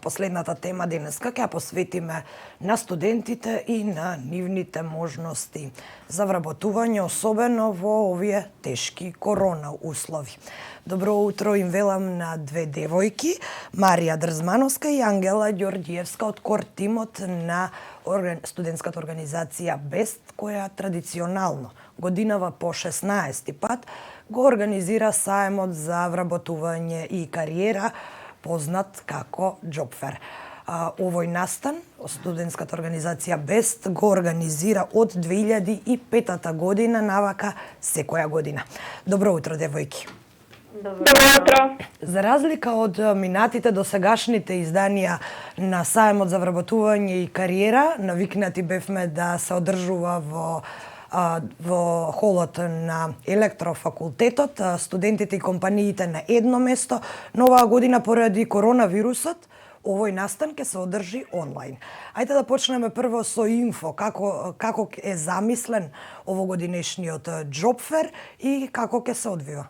последната тема денеска ќе ја посветиме на студентите и на нивните можности за вработување, особено во овие тешки корона услови. Добро утро им велам на две девојки, Марија Дрзмановска и Ангела Ѓорѓиевска од кор тимот на студентската организација БЕСТ, која традиционално годинава по 16 пат го организира саемот за вработување и кариера, познат како Џопфер. Овој настан студентската организација БЕСТ го организира од 2005 година навака секоја година. Добро утро, девојки. Добро утро. За разлика од минатите досегашните изданија на саемот за вработување и кариера, навикнати бевме да се одржува во холот на електрофакултетот, студентите и компаниите на едно место, но оваа година поради коронавирусот овој настан ќе се одржи онлайн. Ајде да почнеме прво со инфо, како е замислен овогодинешниот Џопфер и како ќе се одвива.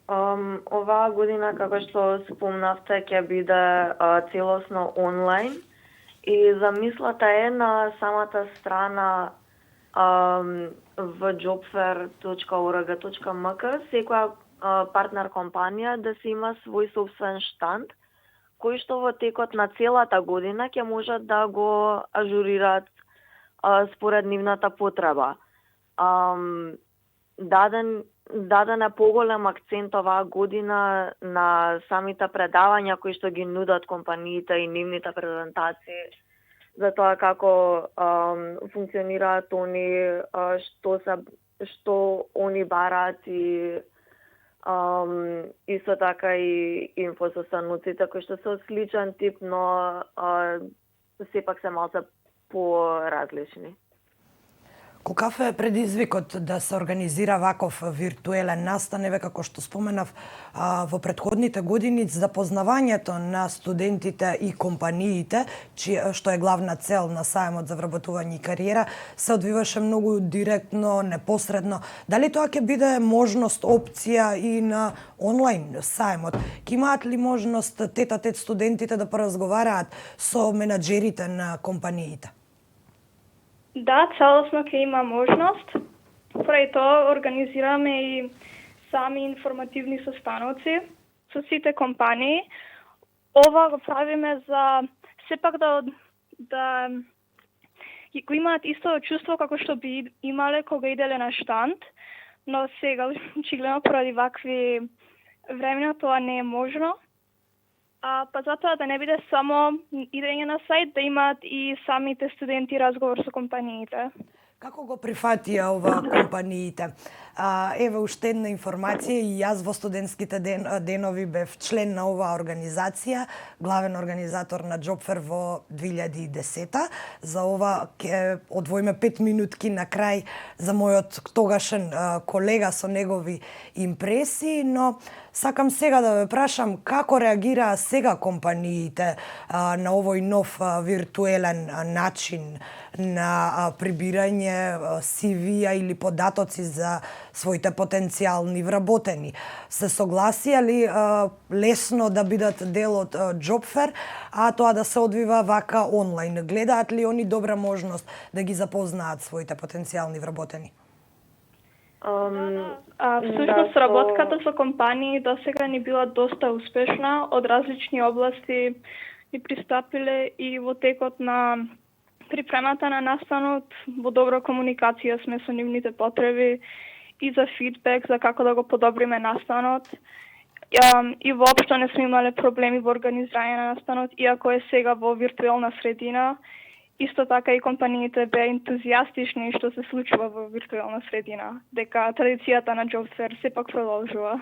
Оваа година, како што спомнавте, ќе биде целосно онлайн. И замислата е на самата страна в jobfair.org.mk секоја партнер компанија да се има свој собствен штанд, кој што во текот на целата година ќе можат да го ажурираат според нивната потреба. Даден е поголем акцент оваа година на самите предавања кои што ги нудат компаниите и нивните презентации за тоа како функционираат они, што они бараат и исто така и инфо со стануците кои што се од сличен тип, но сепак се малце поразлични. Каков е предизвикот да се организира ваков виртуелен настан, еве како што споменав во претходните години, запознавањето на студентите и компаниите, што е главна цел на саемот за вработување и кариера, се одвиваше многу директно, непосредно. Дали тоа ќе биде можност, опција и на онлайн саемот? Ќе имаат ли можност тет-а-тет студентите да поразговараат со менаџерите на компаниите? Да, целосно ќе има можност. Поради тоа организираме и сами информативни состаноци со сите компании. Ова го правиме за сепак да го имаат исто чувство како што би имале кога иделе на штанд, но сега очигледно поради вакви времена тоа не е можно. Па затоа да не биде само идење на сајт, да имаат и самите студенти разговор со компаниите. Како го прифатија ова компаниите? Еве уште една информација, и јас во студентските денови бев член на оваа организација, главен организатор на Џопфер во 2010-та. За ова ќе одвоиме 5 минутки на крај за мојот тогашен колега со негови импресии, но сакам сега да ве прашам како реагираа сега компаниите на овој нов виртуелен начин на прибирање CV-а или податоци за своите потенцијални вработени. Се согласија ли лесно да бидат дел од Џопфер, а тоа да се одвива вака онлайн? Гледаат ли они добра можност да ги запознаат своите потенцијални вработени? Всушност, работката со компании досега ни била доста успешна. Од различни области ни пристапиле и во текот на припремата на настанот, во добра комуникација сме со нивните потреби и за фидбек, за како да го подобриме настанот. И воопшто не сме имале проблеми во организирање на настанот, иако е сега во виртуелна средина. Исто така и компаниите беа ентузијастични што се случува во виртуелна средина, дека традицијата на Џопфер сепак продолжува.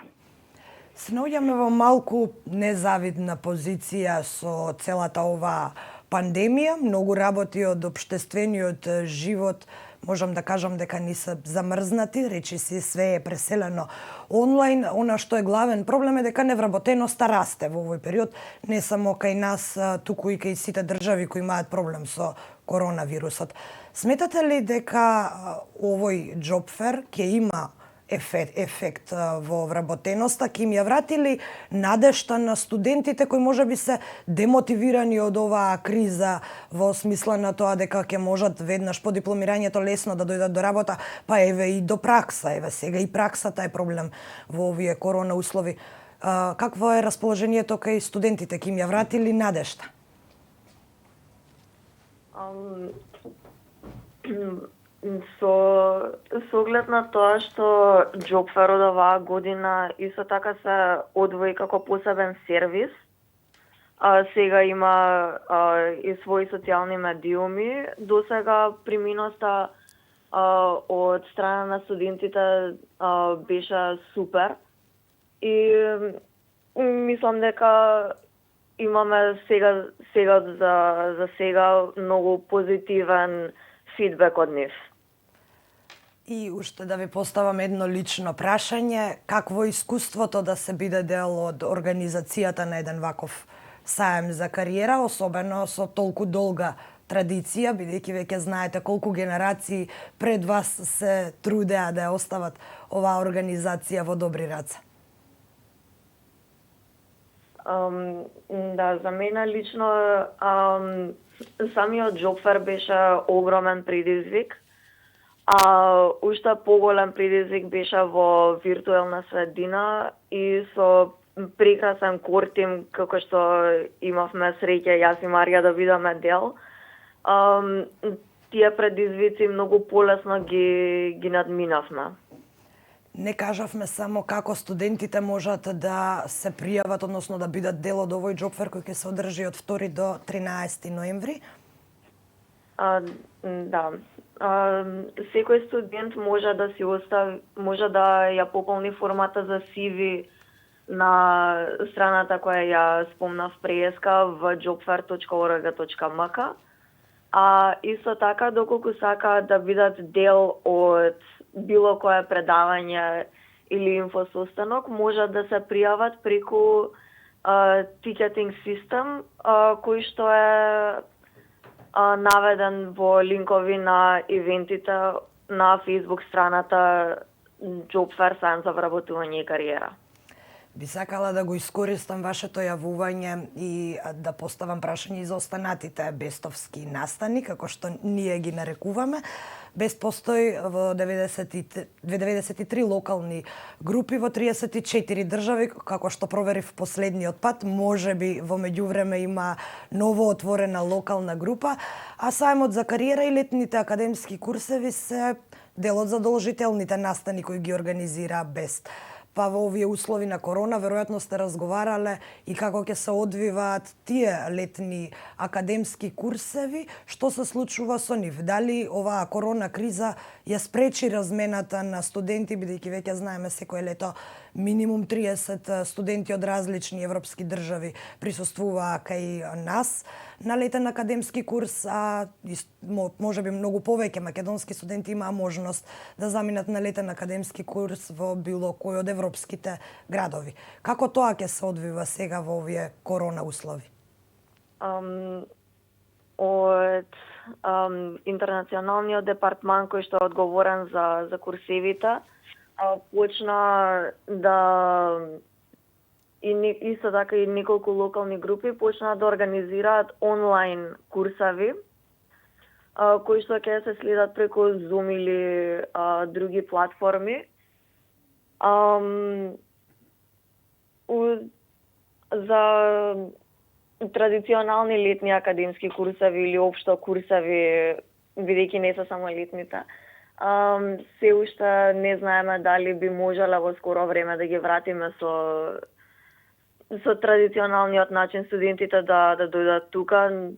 Се наоѓаме во малку незавидна позиција со целата оваа пандемија. Многу работи од општествениот живот можам да кажам дека ни се замрзнати, речиси све е преселено онлайн. Она што е главен проблем е дека невработеноста расте во овој период, не само кај нас, туку и кај сите држави кои имаат проблем со коронавирусот. Сметате ли дека овој Џопфер ќе има ефект во вработеноста, ќе им ја вратили надежта на студентите кои можеби се демотивирани од оваа криза во смисла на тоа дека ќе можат веднаш по дипломирањето лесно да дојдат до работа, па еве и до пракса, еве сега и праксата е проблем во овие корона услови. Какво е расположението кај студентите, ќе им ја вратили надежта? Со оглед на тоа што Джобфер од оваа година исто така се одвои како посебен сервис, сега има и своји социјални медиуми. Досега приминоста од страна на студентите беше супер и мислам дека имаме сега за сега многу позитивен фидбек од нив. И уште да ви поставам едно лично прашање, какво е искуството да се биде дел од организацијата на еден ваков саем за кариера, особено со толку долга традиција, бидејќи веќе знаете колку генерации пред вас се трудеа да ја остават оваа организација во добри раце? Да, за мене лично самиот Джобфер беше огромен предизвик, а уште поголем предизвик беше во виртуелна средина и со прекрасен кор тим како што имавме среќа јас и Марија да бидеме дел. Тие предизвици многу полесно ги надминавме. Не кажавме само како студентите можат да се пријават, односно да бидат дел од овој Джобфер кој ќе се одржи од 2 до 13 ноември. Да. Секој студент може да ја пополни формата за CV на страната која ја спомнав преска в jobfair.org.mk. А исто така, доколку сакаат да бидат дел од било кое предавање или инфосостанок, можат да се пријават преку ticketing систем, кој што е наведен во линкови на ивентите на Facebook страната Джобфер саем за вработување и кариера. Би сакала да го искористам вашето јавување и да поставам прашање и за останатите бестовски настани, како што ние ги нарекуваме. Бест постои во 93 локални групи во 34 држави, како што проверив последниот пат, можеби во меѓувреме има ново отворена локална група, а саемот за кариера и летните академски курсеви се дел од задолжителните настани кои ги организира Бест. Па во овие услови на корона, веројатно сте разговарале и како ќе се одвиваат тие летни академски курсеви, што се случува со нив? Дали оваа корона криза ја спречи размената на студенти, бидејќи веќе знаеме секое лето минимум 30 студенти од различни европски држави присуствуваа кај нас на летен академски курс, а можеби многу повеќе македонски студенти имаа можност да заминат на летен академски курс во било кој од европските градови. Како тоа ќе се одвива сега во овие корона услови? Од интернационалниот департман кој што е одговорен за курсевите, почна да исто така и неколку локални групи почна да организираат онлайн курсави кои што ќе се следат преку Zoom или други платформи. За традиционални летни академски курсави или општо курсави, бидејќи не се само летните, се уште не знаеме дали би можеле во скоро време да ги вратиме со традиционалниот начин студентите да дојдат тука.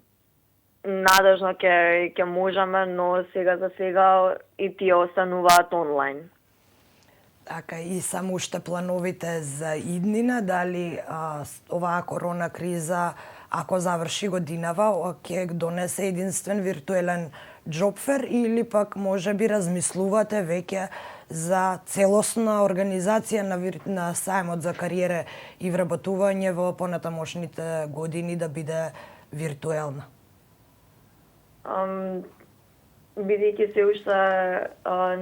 Надежно ќе можеме, но сега за сега и тие остануваат онлайн. Така, и само уште плановите за иднина, дали оваа корона криза, ако заврши годинава, ќе донесе единствен виртуелен Джобфер или пак може би размислувате веќе за целосна организација на саемот за кариера и вработување во понатамошните години да биде виртуелна? Бидејќи се уште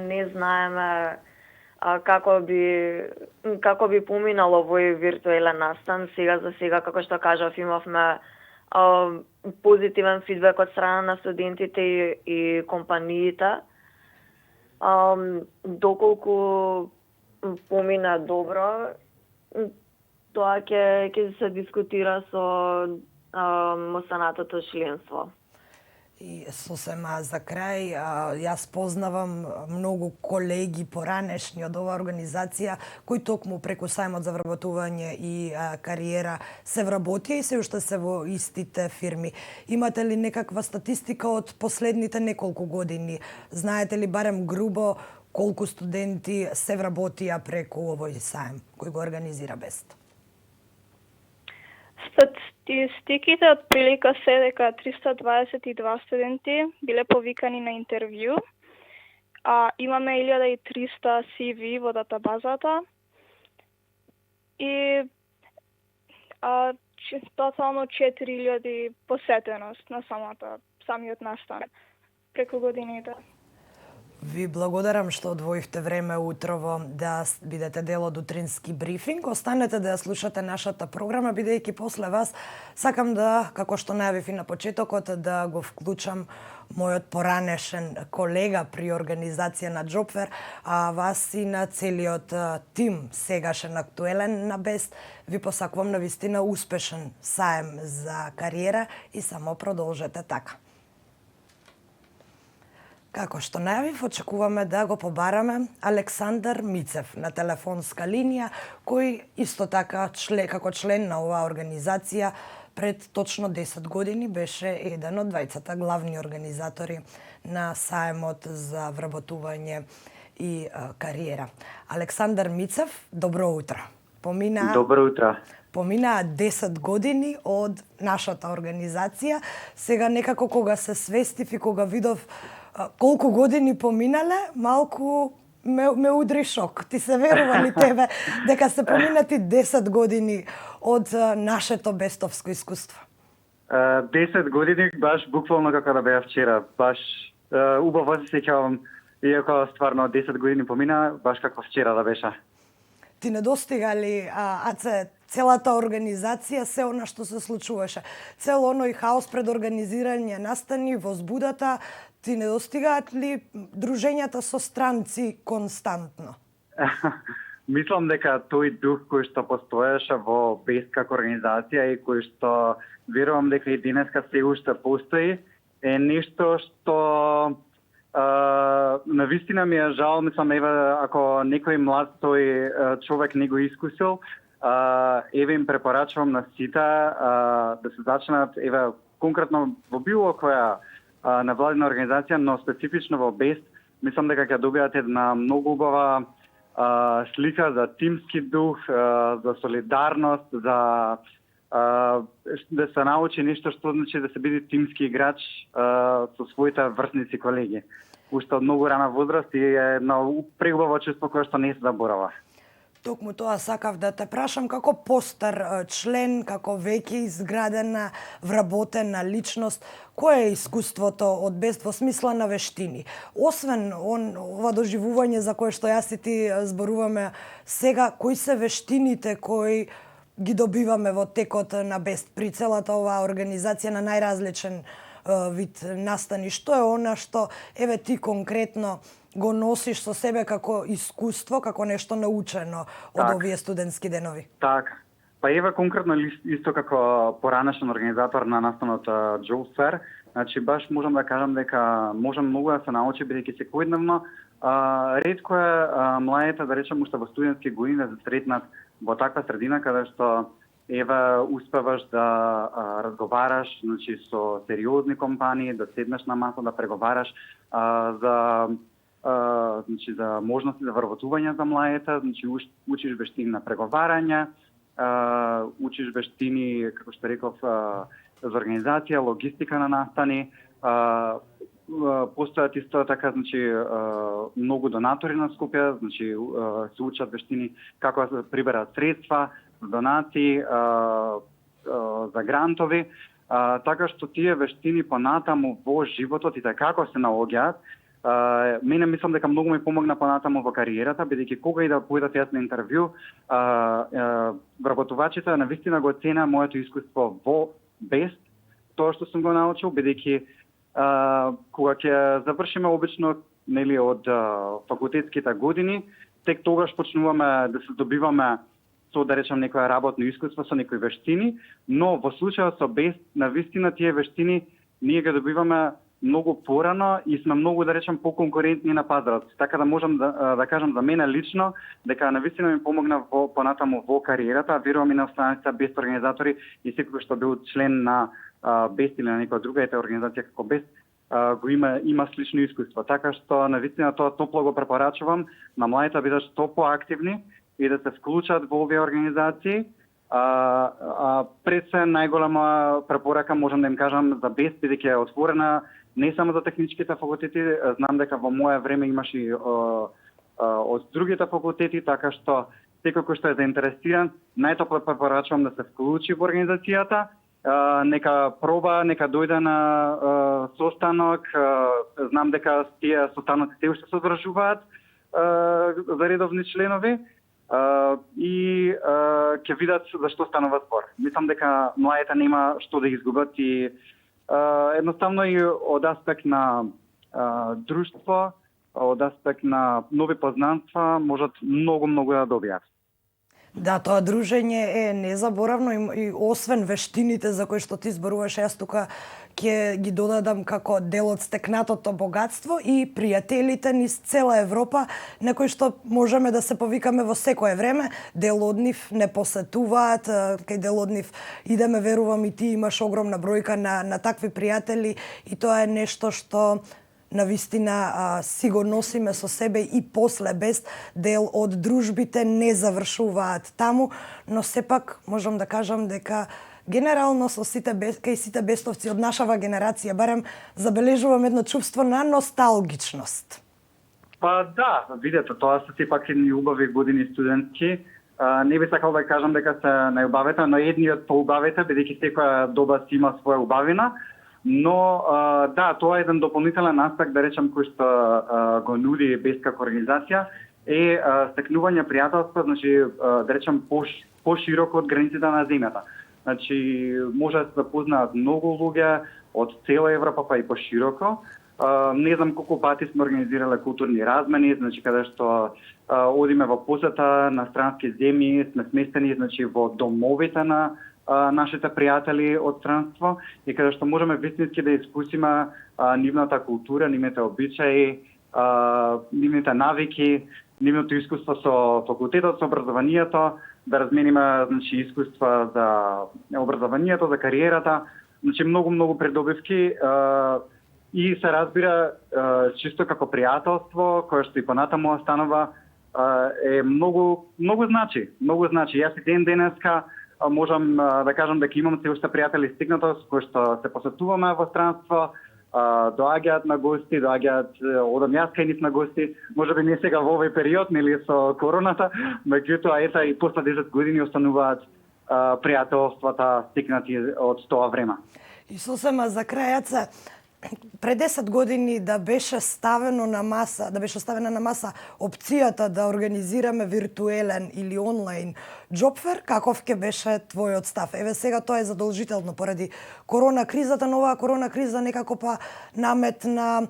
не знаеме како би поминало овој виртуелен настан. За сега, како што кажав, имавме позитивен фидбек од страна на студентите и компаниите. Доколку помина добро, тоа ќе се дискутира со останатото членство. И сосема за крај, јас познавам многу колеги поранешни од оваа организација кои токму преку сајмот за вработување и кариера се вработија и се уште се во истите фирми. Имате ли некаква статистика од последните неколку години? Знаете ли барем грубо колку студенти се вработија преку овој сајм кој го организира БЕСТ? Статистиките од прилика се дека 322 студенти биле повикани на интервју, имаме 1300 CV во датабазата и тотално 4000 посетеност на самиот настан преку годините. Ви благодарам што одвоивте време утрово да бидете дел од утрински брифинг. Останете да ја слушате нашата програма, бидејќи после вас сакам да, како што најавив и на почетокот, да го вклучам мојот поранешен колега при организација на Джобфер, а вас и на целиот тим сегашен актуелен на БЕСТ. Ви посакувам навистина успешен саем за кариера и само продолжете така. Како што најавив, очекуваме да го побараме Александар Мицев на телефонска линија, кој исто така како член на оваа организација пред точно 10 години беше еден од двајцата главни организатори на саемот за вработување и кариера. Александар Мицев, добро утро. Добро утро. Поминаа 10 години од нашата организација. Сега некако кога се свестив и кога видов колку години поминале, малку ме удри шок. Ти се верува ли тебе дека се поминати 10 години од нашето бестовско искуство? 10 години баш буквално како да беа вчера. Баш убаво се сеќавам, иако стварно 10 години помина, баш како вчера да беше. Ти недостига ли, Аце, целата организација, се она што се случуваше? Цел оној хаос пред организирање настани, возбудата, ти недостигаат ли дружењата со странци константно? Мислам дека тој дух кој што постоеше во БЕСТ како организација и кој што верувам дека и денеска се уште постои, е нешто што навистина ми е жал, мислам, ако некој млад тој човек не го искусил, им препорачувам на сите да се зачнат, конкретно во било која невладина организација, но специфично во БЕСТ, мислам дека ќе добијат една многу убава слика за тимски дух, за солидарност, за да се научи нешто што значи да се биде тимски играч со своите врсници колеги. Уште од многу рана возраст и е едно преубаво чувство кое што не се заборава. Токму тоа сакав да те прашам, како постар член, како веќе изградена, вработена личност, кое е искуството од БЕСТ во смисла на вештини? Освен ова доживување за кое што јас и ти зборуваме сега, кои се вештините кои ги добиваме во текот на БЕСТ при целата оваа организација на најразличен вид настани? Што е она што ти конкретно го носиш со себе како искуство, како нешто научено од овие студентски денови? Така. Па конкретно исто како поранешен организатор на настанот Джобфер, значи баш можам да кажам дека можам многу да се научи, бидејќи секојдневно ретко е младите, да речем, уште во студентски години да се сретнат во таква средина каде што успеваш да разговараш, значи со сериозни компании, да седнеш на маса, да преговараш значи за можности за вработување за младите, значи учиш вештини на преговарање, учиш вештини, како што реков, за организација, логистика на настани, постојат исто така, значи многу донатори на Скопје, значи се учат вештини како да се приберат средства, донации, за грантови, така што тие вештини понатаму во животот и како се наоѓаат, Мене мислам дека многу ми помогна понатаму во кариерата, бидејќи кога и да појдат јас на интервју, вработувачите навистина го цена моето искуство во Бест, тоа што сум го научил, бидејќи кога ќе завршиме обично нели од факултетските години, тек тогаш почнуваме да се добиваме со, да речем, некоја работно искуство, со некои вештини, но во случајот со Бест, навистина тие вештини ние ги добиваме многу порано и сме многу, да речем, поконкурентни на пазарот. Така да можам да кажам за мене лично дека навистина ми помогна понатаму во кариерата, верувам и на останатите Бест организатори и секој што бил член на Бест или на некоја друга организација како Бест, го има слично искуство. Така што навистина тоа топло го препорачувам на младите да бидат што поактивни и да се вклучат во овие организации. Пред се најголема препорака можам да им кажам за Бест, бидејќи е отворена не само за техничките факултети, знам дека во мое време имаше и од другите факултети, така што секој кој што е заинтересиран, најтопло препорачувам да се вклучи во организацијата, нека проба, нека дојде на состанок, знам дека тие состаноци се уште се одржуваат за редовни членови, и ќе видат за што станува збор. Мислам дека младите нема што да изгубат и едноставно и од аспект на друштво, од аспект на нови познанства, можат многу да добијат. Да, тоа дружење е незаборавно и освен вештините за кои што ти зборуваш, јас тука ќе ги додадам како дел од стекнатото богатство и пријателите низ цела Европа, на кои што можеме да се повикаме во секое време. Дел од нив не посетуваат, кај дел од нив идеме, верувам и ти имаш огромна бројка на такви пријатели и тоа е нешто што навистина си го носиме со себе и после Бест. Дел од дружбите не завршуваат таму, но сепак можам да кажам дека генерално со кај сите бестовци од нашава генерација барем забележувам едно чувство на носталгичност. Па да, видете, тоа се сепак едни убави години студентски. Не би сакал да кажам дека се најубавите, но едни од поубавите, бидејќи секоја доба си има своја убавина. Но да, тоа е еден дополнителен аспект, да речем, кој што го нуди Бест како организација, е стекнување пријателство, значи да речем пошироко од границите на земјата. Значи може да се запознаат многу луѓе од цела Европа, па и пошироко. Не знам колку пати сме организирале културни размени, значи каде што одиме во посета на странски земји, сме сместени значи во домовите на нашите пријатели од странство и каде што можеме вистински да искусиме нивната култура, нивните обичаи, нивните навики, нивното искуство со факултетот, со образованието, да размениме значи искуства за образованието, за кариерата, значи многу придобивки и се разбира чисто како пријателство, кое што и понатаму останува, е многу значи. Јас и денеска можам да кажам дека имам се уште пријатели стигнатост кои што се посетуваме во странство, доаѓаат на гости, одам јас кај нив на гости, можеби не сега во овој период, нели со короната, меѓутоа ета и после 10 години остануваат пријателствата стигнати од тоа време. И сосема за крајаца, пред 10 години да беше ставена на маса опцијата да организираме виртуелен или онлайн джобфер, каков ќе беше твојот став? Еве сега тоа е задолжително поради корона кризата, но оваа корона криза некако па наметна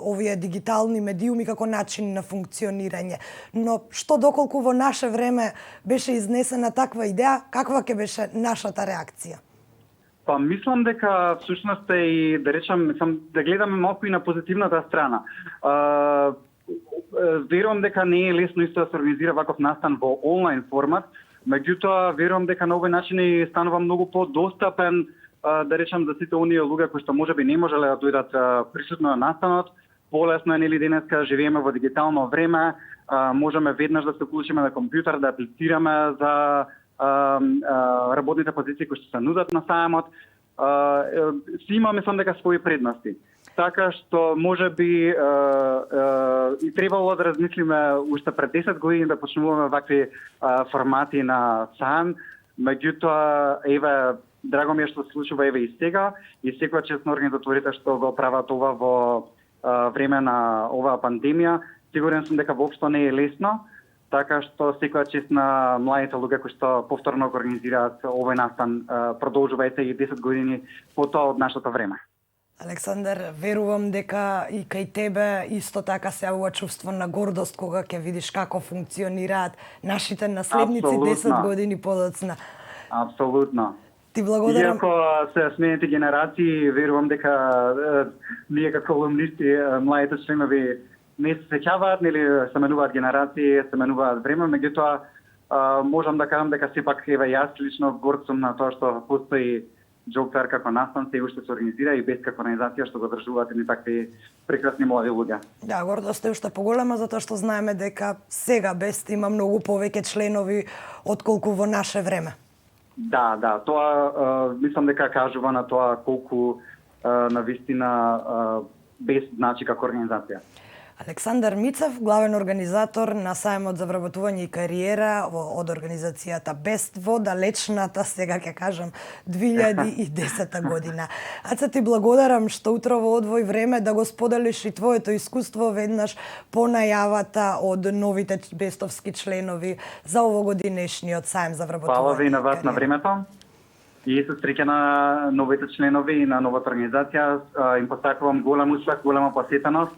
овие дигитални медиуми како начин на функционирање. Но што доколку во наше време беше изнесена таква идеја, каква ќе беше нашата реакција? Па мислам дека всушност е и да речам, да гледаме малку и на позитивната страна. Верувам дека не е лесно исто да се организира ваков настан во онлайн формат, меѓутоа верувам дека на овој начин и станува многу подостапен, да речам, за сите оние луѓе кои што можеби не можеле да дојдат присутно на настанот. Полесно е нели денеска живееме во дигитално време, можеме веднаш да се вклучиме на компјутер, да аплицираме за работните позиции кои што се нудат на сајмот. Си има, мислам дека, своји предности. Така што можеби и требало да размислиме уште пред 10 години да почнуваме вакви формати на сајм. Меѓутоа, еве, драго ми е што се случува еве и сега и секоја чест на организаторите што го прават ова во време на оваа пандемија. Сигурен сум дека воопшто не е лесно, така што секоја чест на младите луѓе кои што повторно го организираат овој настан, продолжувајте и 10 години потоа од нашето време. Александар, верувам дека и кај тебе исто така се јавува чувство на гордост кога ќе видиш како функционираат нашите наследници Апсолутно. 10 години подоцна. Апсолутно. Ти благодарам. Иако се сменети генерации, верувам дека ние како алумнисти, младите членови не се сеќаваат, нели се менуваат генерации, се менуваат време, меѓутоа можам да кажам дека сепак еве јас лично горд сум на тоа што постои Job Fair како настан, се уште се организира и без како организација што го одржуваат едни такви прекрасни млади луѓе. Да, гордост е уште поголема затоа што знаеме дека сега Бест има многу повеќе членови отколку во наше време. Да, тоа мислам дека кажува на тоа колку навистина без значи како организација. Александар Мицев, главен организатор на Сајмот за вработување и кариера од организацијата Бест во далечната, сега ќе кажам, 2010 година. Аца, ти благодарам што утро во одвој време да го споделиш и твоето искуство веднаш по најавата од новите бестовски членови за овогодинешниот Сајм за вработување. Фала ви на вас на времето. И се среќа на новите членови и на новата организација. Им посакувам голем успех, голема посетеност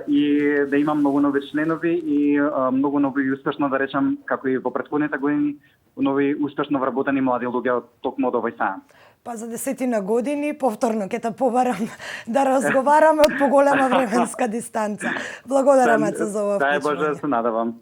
и да имам многу нови членови и многу нови и успешно, да речам, како и во претходните години, нови успешно вработени млади луѓе од токму од овој Сајм. Па за 10 години повторно ќе те побарам да разговараме од поголема временска дистанца. Благодарам за ова Дај Боже, вклучување. се надевам.